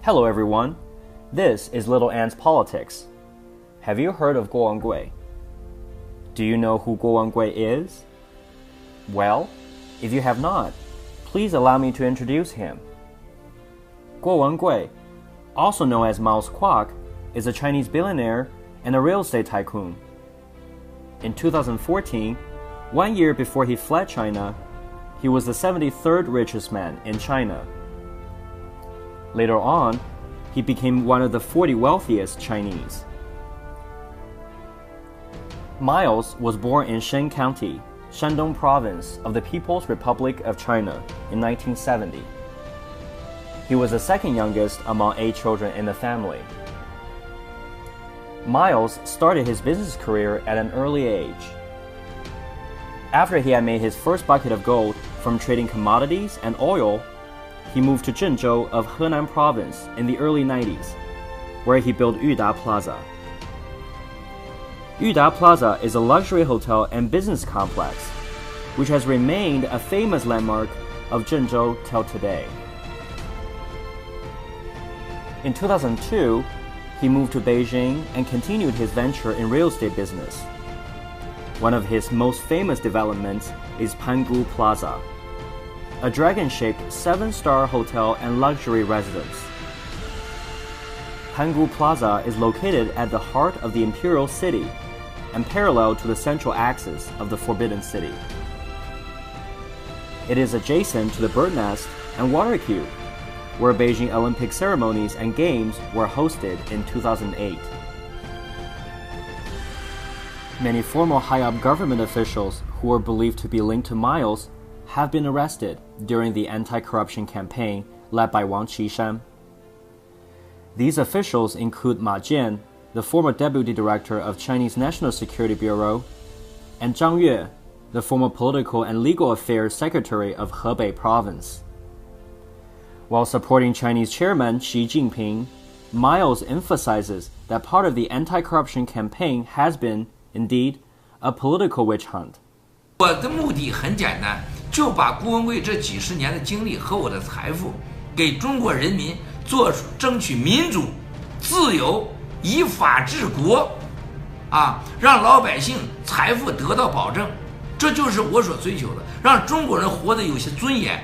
Hello everyone, this is Little Ant's Politics. Have you heard of Guo Wengui? Do you know who Guo Wengui is? Well, if you have not, please allow me to introduce him. Guo Wengui, also known as Mouse Quack, is a Chinese billionaire and a real estate tycoon. In 2014, 1 year before he fled China, he was the 73rd richest man in China. Later on, he became one of the 40 wealthiest Chinese. Miles was born in Shen County, Shandong Province of the People's Republic of China in 1970. He was the second youngest among 8 children in the family. Miles started his business career at an early age. After he had made his first bucket of gold from trading commodities and oil, he moved to Zhengzhou of Henan Province in the early 90s, where he built Yuda Plaza. Yuda Plaza is a luxury hotel and business complex, which has remained a famous landmark of Zhengzhou till today. In 2002, he moved to Beijing and continued his venture in real estate business. One of his most famous developments is Pangu Plaza, a dragon-shaped 7-star hotel and luxury residence. Pangu Plaza is located at the heart of the Imperial City and parallel to the central axis of the Forbidden City. It is adjacent to the Bird Nest and Water Cube, where Beijing Olympic ceremonies and games were hosted in 2008. Many former high-up government officials who were believed to be linked to Miles have been arrested during the anti-corruption campaign led by Wang Qishan. These officials include Ma Jian, the former deputy director of Chinese National Security Bureau, and Zhang Yue, the former political and legal affairs secretary of Hebei Province. While supporting Chinese chairman Xi Jinping, Miles emphasizes that part of the anti-corruption campaign has been, indeed, a political witch hunt. 我的目的很简单，就把郭文贵这几十年的经历和我的财富，给中国人民争取民主、自由、依法治国，让老百姓财富得到保证，这就是我所追求的，让中国人活得有些尊严。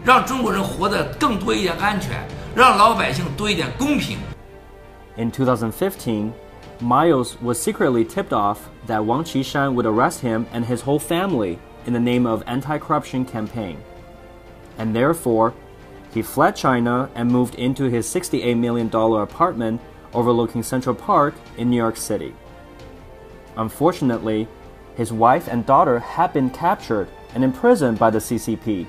让中国人活得更多一点安全，让老百姓多一点公平。In 2015, Miles was secretly tipped off that Wang Qishan would arrest him and his whole family in the name of anti-corruption campaign. And therefore, he fled China and moved into his $68 million apartment overlooking Central Park in New York City. Unfortunately, his wife and daughter had been captured and imprisoned by the CCP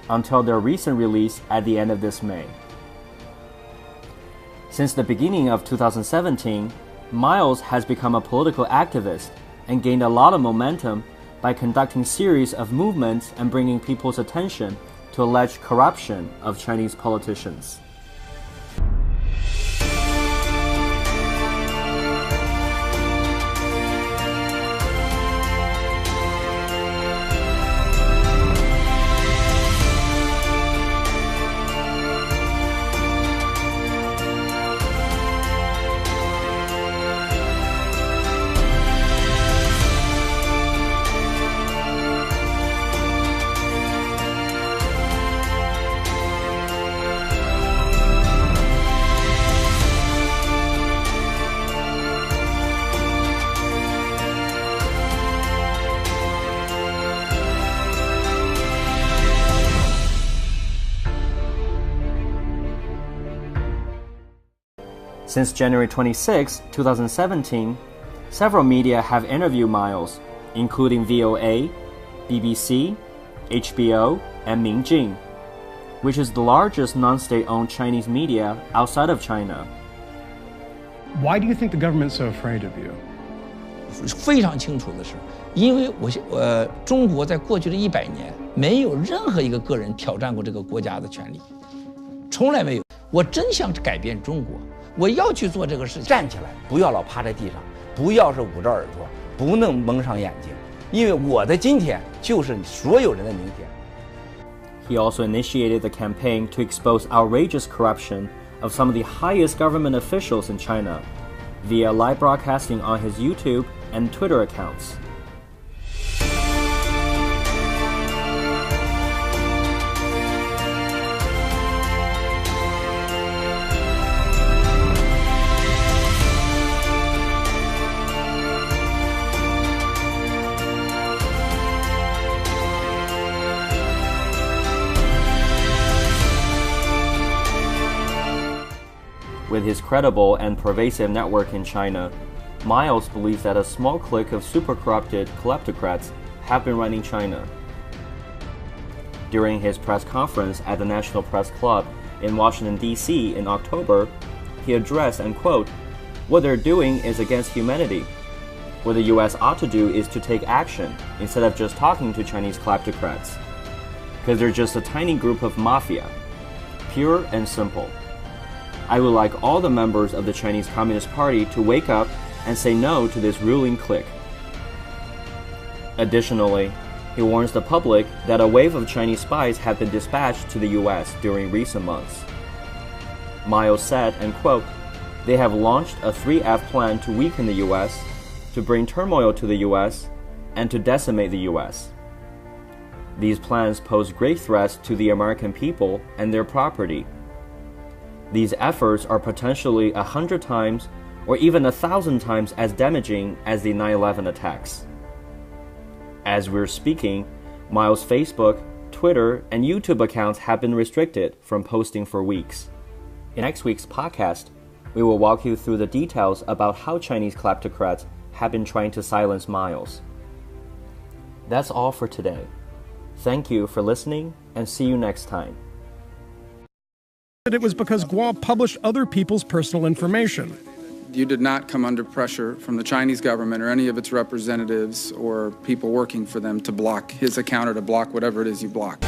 until their recent release at the end of this May. Since the beginning of 2017, Miles has become a political activist and gained a lot of momentum by conducting a series of movements and bringing people's attention to alleged corruption of Chinese politicians. Since January 26, 2017, several media have interviewed Miles, including VOA, BBC, HBO, and Mingjing, which is the largest non-state-owned Chinese media outside of China. Why do you think the government's so afraid of you? 非常清楚的是，因为中国在过去的100年没有任何一个个人挑战过这个国家的权利，从来没有。我真想改变中国。 我要去做这个事情，站起来，不要老趴在地上，不要是捂着耳朵，不能蒙上眼睛，因为我的今天就是所有人的明天。He also initiated the campaign to expose outrageous corruption of some of the highest government officials in China via live broadcasting on his YouTube and Twitter accounts. With his credible and pervasive network in China, Miles believes that a small clique of super-corrupted kleptocrats have been running China. During his press conference at the National Press Club in Washington, D.C. in October, he addressed, and quote, "What they're doing is against humanity. What the U.S. ought to do is to take action instead of just talking to Chinese kleptocrats. Because they're just a tiny group of mafia. Pure and simple. I would like all the members of the Chinese Communist Party to wake up and say no to this ruling clique." Additionally, he warns the public that a wave of Chinese spies have been dispatched to the U.S. during recent months. Miles said, and quote, "They have launched a 3F plan to weaken the U.S., to bring turmoil to the U.S., and to decimate the U.S. These plans pose great threats to the American people and their property. These efforts are potentially 100 times or even 1,000 times as damaging as the 9/11 attacks." As we're speaking, Miles' Facebook, Twitter, and YouTube accounts have been restricted from posting for weeks. In next week's podcast, we will walk you through the details about how Chinese kleptocrats have been trying to silence Miles. That's all for today. Thank you for listening, and see you next time. It was because Guo published other people's personal information. You did not come under pressure from the Chinese government or any of its representatives or people working for them to block his account or to block whatever it is you block.